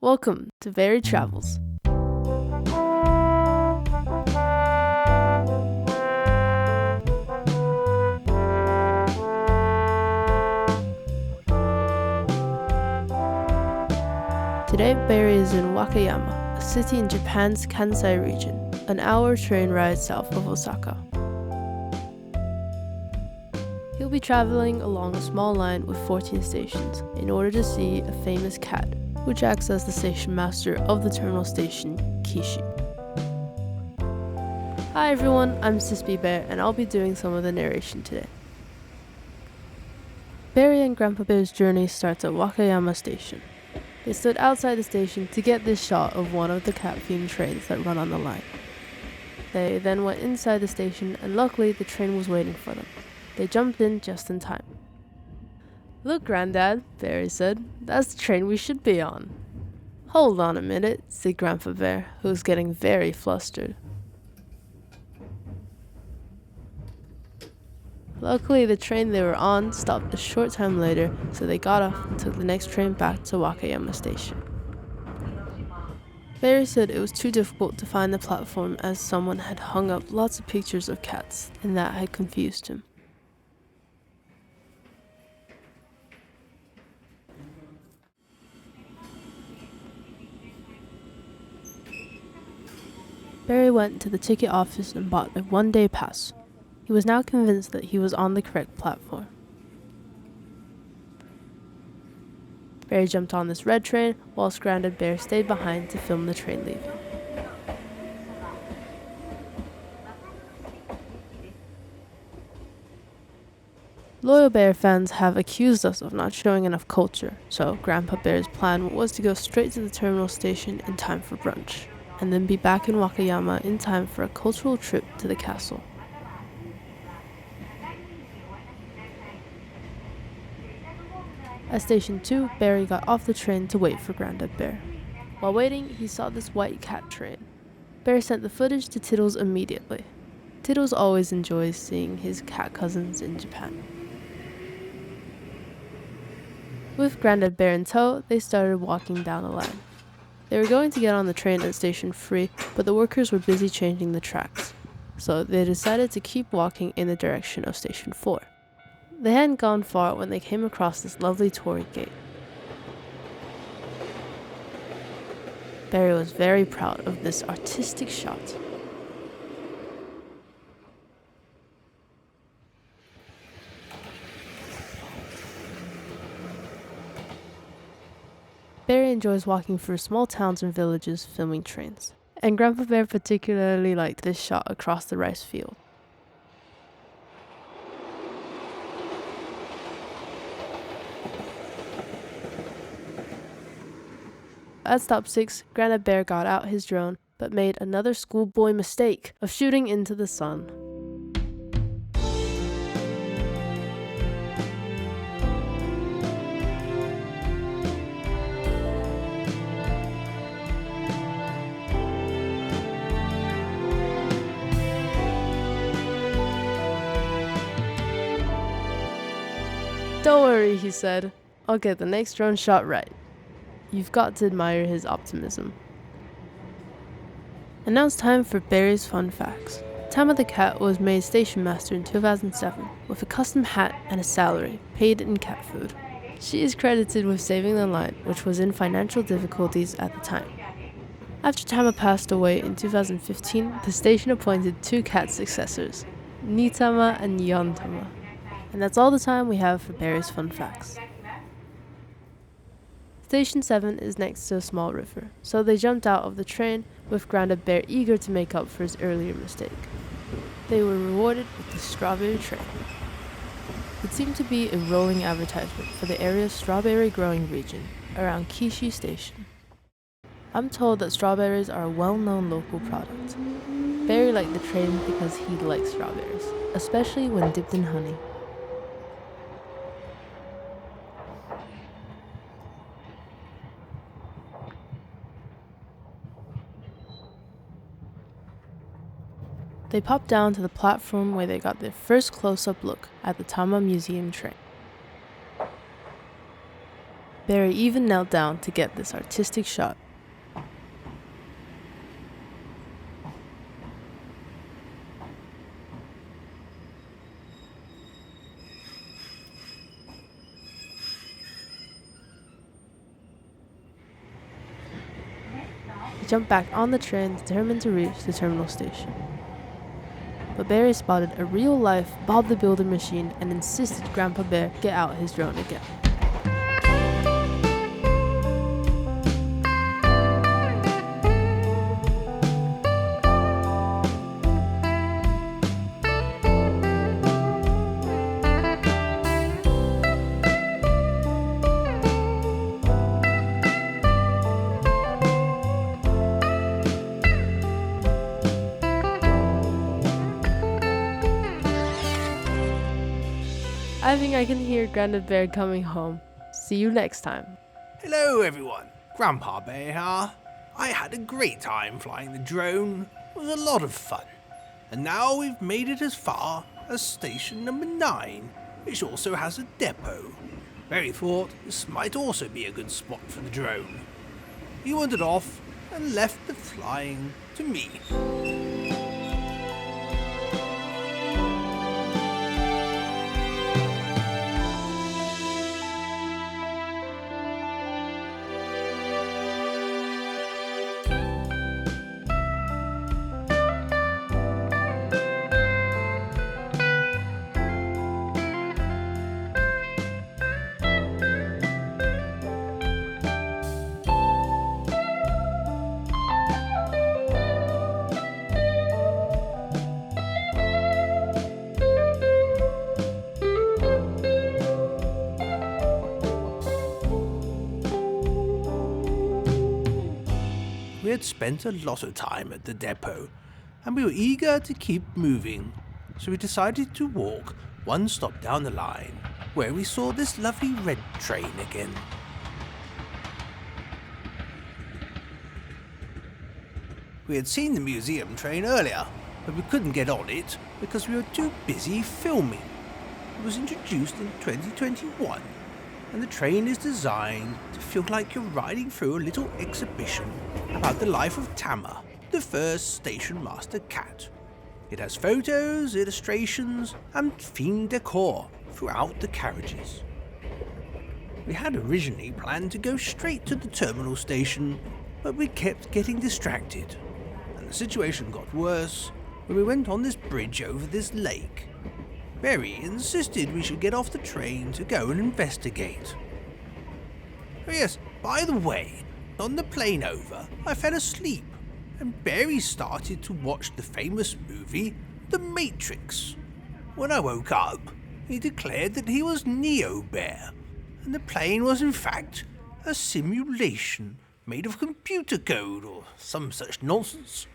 Welcome to Beary Travels. Today, Beary is in Wakayama, a city in Japan's Kansai region, an hour train ride south of Osaka. He'll be traveling along a small line with 14 stations in order to see a famous cat, which acts as the station master of the terminal station, Kishi. Hi everyone, I'm Sisby Bear, and I'll be doing some of the narration today. Beary and Grandpa Bear's journey starts at Wakayama Station. They stood outside the station to get this shot of one of the cat-themed trains that run on the line. They then went inside the station, and luckily the train was waiting for them. They jumped in just in time. "Look, Granddad," Beary said, "that's the train we should be on." "Hold on a minute," said Grandpa Bear, who was getting very flustered. Luckily, the train they were on stopped a short time later, so they got off and took the next train back to Wakayama Station. Beary said it was too difficult to find the platform as someone had hung up lots of pictures of cats, and that had confused him. Beary went to the ticket office and bought a one-day pass. He was now convinced that he was on the correct platform. Beary jumped on this red train, whilst Grandad Bear stayed behind to film the train leaving. Loyal Bear fans have accused us of not showing enough culture, so Grandpa Bear's plan was to go straight to the terminal station in time for brunch, and then be back in Wakayama in time for a cultural trip to the castle. At Station 2, Beary got off the train to wait for Grandad Bear. While waiting, he saw this white cat train. Bear sent the footage to Tiddles immediately. Tiddles always enjoys seeing his cat cousins in Japan. With Grandad Bear in tow, they started walking down the line. They were going to get on the train at Station 3, but the workers were busy changing the tracks, so they decided to keep walking in the direction of Station 4. They hadn't gone far when they came across this lovely torii gate. Beary was very proud of this artistic shot. Beary enjoys walking through small towns and villages filming trains, and Grandpa Bear particularly liked this shot across the rice field. At stop 6, Grandad Bear got out his drone, but made another schoolboy mistake of shooting into the sun. "Don't worry," he said. "I'll get the next drone shot right." You've got to admire his optimism. And now it's time for Beary's fun facts. Tama the cat was made stationmaster in 2007 with a custom hat and a salary paid in cat food. She is credited with saving the line, which was in financial difficulties at the time. After Tama passed away in 2015, the station appointed 2 cat successors, Nitama and Yontama. And that's all the time we have for Beary's fun facts. Station 7 is next to a small river, so they jumped out of the train with Grandad Bear eager to make up for his earlier mistake. They were rewarded with the strawberry train. It seemed to be a rolling advertisement for the area's strawberry growing region around Kishi Station. I'm told that strawberries are a well-known local product. Beary liked the train because he likes strawberries, especially when dipped in honey. They popped down to the platform where they got their first close-up look at the Tama Museum train. Beary even knelt down to get this artistic shot. He jumped back on the train, determined to reach the terminal station. But Beary spotted a real-life Bob the Builder machine and insisted Grandpa Bear get out his drone again. I think I can hear Grandpa Bear coming home. See you next time. Hello everyone, Grandpa Bear here. I had a great time flying the drone. It was a lot of fun. And now we've made it as far as station number 9, which also has a depot. Beary thought this might also be a good spot for the drone. He wandered off and left the flying to me. We had spent a lot of time at the depot, and we were eager to keep moving, so we decided to walk one stop down the line, where we saw this lovely red train again. We had seen the museum train earlier, but we couldn't get on it because we were too busy filming. It was introduced in 2021, and the train is designed to feel like you're riding through a little exhibition about the life of Tama, the first station master cat. It has photos, illustrations, and themed decor throughout the carriages. We had originally planned to go straight to the terminal station, but we kept getting distracted, and the situation got worse when we went on this bridge over this lake. Beary insisted we should get off the train to go and investigate. Oh yes, by the way, on the plane over, I fell asleep, and Beary started to watch the famous movie, The Matrix. When I woke up, he declared that he was Neo Bear, and the plane was in fact a simulation made of computer code or some such nonsense.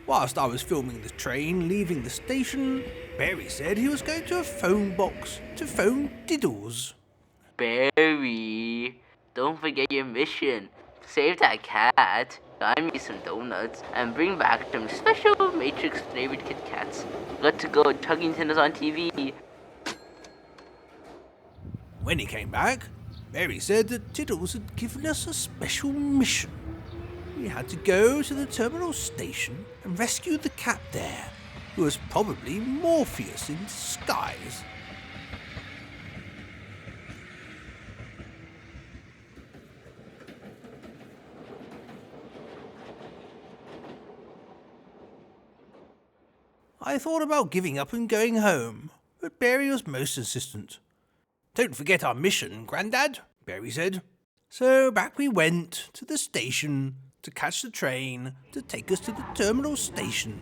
Whilst I was filming the train leaving the station, Beary said he was going to a phone box to phone Diddles. Beary, don't forget your mission. Save that cat, buy me some donuts, and bring back some special Matrix flavored Kit Kats. Got to go, Chuggington is on TV. When he came back, Beary said that Diddles had given us a special mission. We had to go to the terminal station and rescue the cat there, who was probably Morpheus in disguise. I thought about giving up and going home, but Beary was most insistent. "Don't forget our mission, Grandad," Beary said. So back we went to the station to catch the train to take us to the terminal station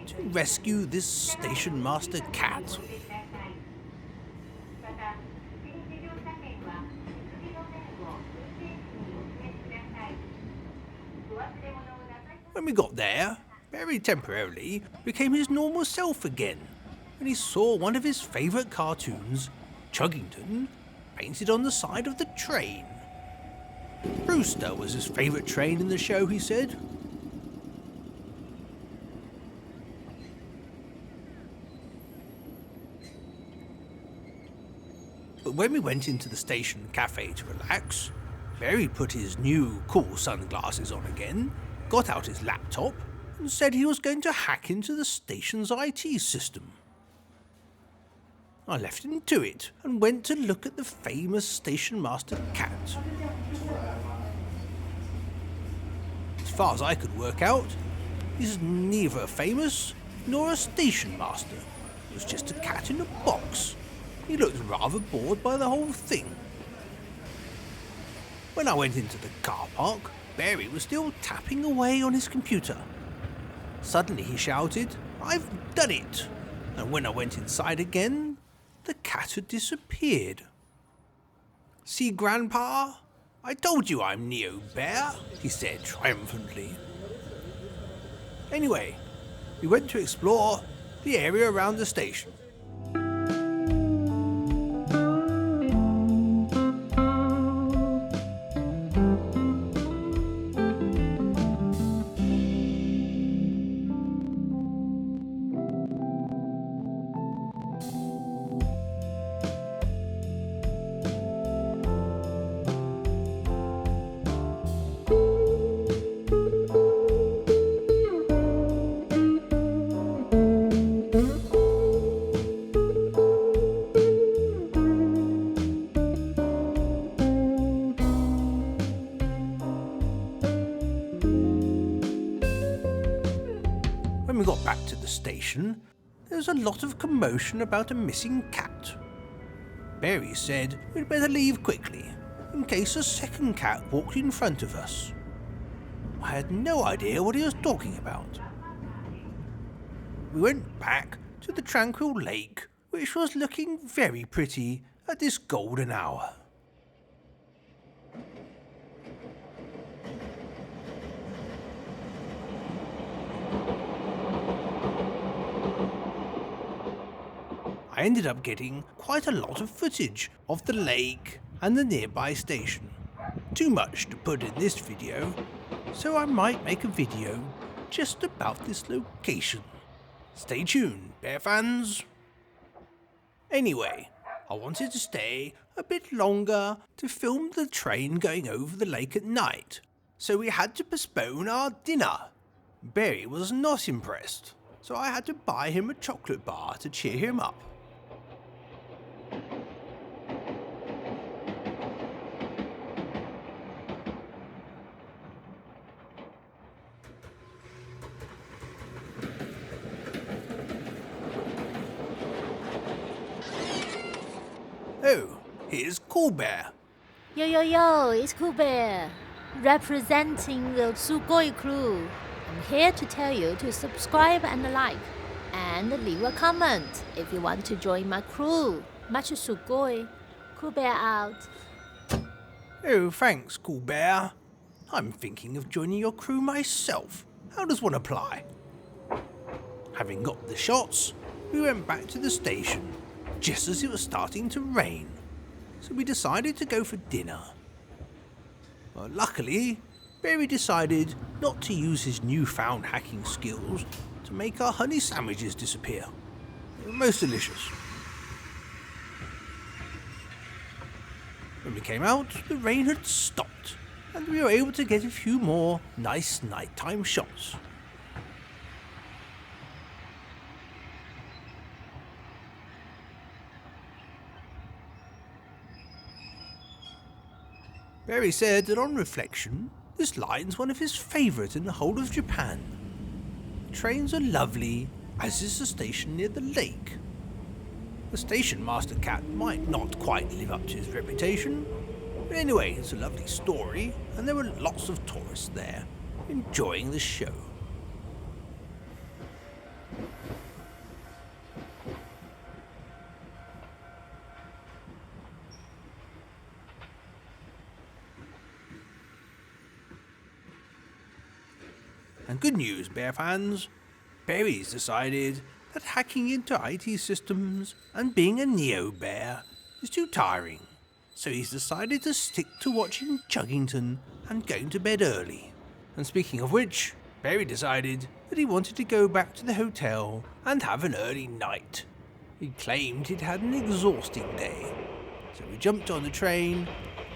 to rescue this station master cat. When we got there, Beary temporarily became his normal self again when he saw one of his favourite cartoons, Chuggington, painted on the side of the train. Brewster was his favourite train in the show, he said. But But when we went into the station cafe to relax, Bearry put his new cool sunglasses on again, got out his laptop, and said he was going to hack into the station's IT system. I left him to it and went to look at the famous station master Cat. As far as I could work out, he's neither famous nor a station master. It was just a cat in a box. He looked rather bored by the whole thing. When I went into the car park, Bearry was still tapping away on his computer. Suddenly he shouted, "I've done it!" And when I went inside again, the cat had disappeared. "See, Grandpa? I told you I'm Neo Bear," he said triumphantly. Anyway, we went to explore the area around the station. When we got back to the station, there was a lot of commotion about a missing cat. Bearry said we'd better leave quickly, in case a second cat walked in front of us. I had no idea what he was talking about. We went back to the tranquil lake, which was looking very pretty at this golden hour. I ended up getting quite a lot of footage of the lake and the nearby station. Too much to put in this video, so I might make a video just about this location. Stay tuned, bear fans. Anyway, I wanted to stay a bit longer to film the train going over the lake at night, so we had to postpone our dinner. Bearry was not impressed, so I had to buy him a chocolate bar to cheer him up. Oh, here's Cool Bear. Yo, it's Cool Bear, representing the Sugoi crew. I'm here to tell you to subscribe and like, and leave a comment if you want to join my crew. Much Sugoi. Cool Bear out. Oh, thanks, Cool Bear. I'm thinking of joining your crew myself. How does one apply? Having got the shots, we went back to the station, just as it was starting to rain, so we decided to go for dinner. Well, luckily, Bearry decided not to use his newfound hacking skills to make our honey sandwiches disappear. They were most delicious. When we came out, the rain had stopped, and we were able to get a few more nice nighttime shots. Bearry said that on reflection, this line's one of his favourite in the whole of Japan. The trains are lovely, as is the station near the lake. The station master cat might not quite live up to his reputation, but anyway, it's a lovely story, and there were lots of tourists there, enjoying the show. And good news, Bear fans, Bearry's decided that hacking into IT systems and being a Neo Bear is too tiring, so he's decided to stick to watching Chuggington and going to bed early. And speaking of which, Bearry decided that he wanted to go back to the hotel and have an early night. He claimed he'd had an exhausting day, so we jumped on the train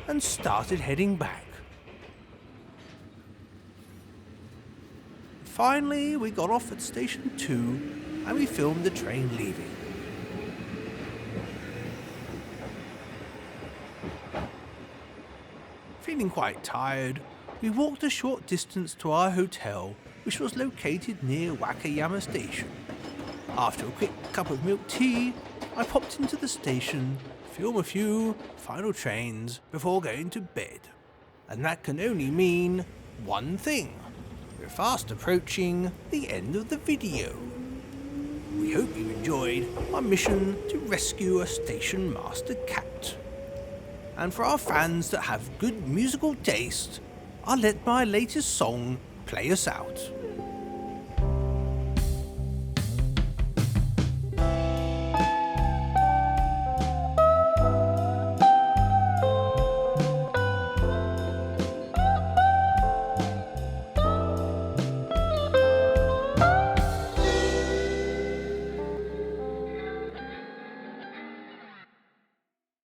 and started heading back. Finally, we got off at Station 2 and we filmed the train leaving. Feeling quite tired, we walked a short distance to our hotel, which was located near Wakayama Station. After a quick cup of milk tea, I popped into the station, film a few final trains before going to bed. And that can only mean one thing. We're fast approaching the end of the video. We hope you enjoyed our mission to rescue a station master cat. And for our fans that have good musical taste, I'll let my latest song play us out.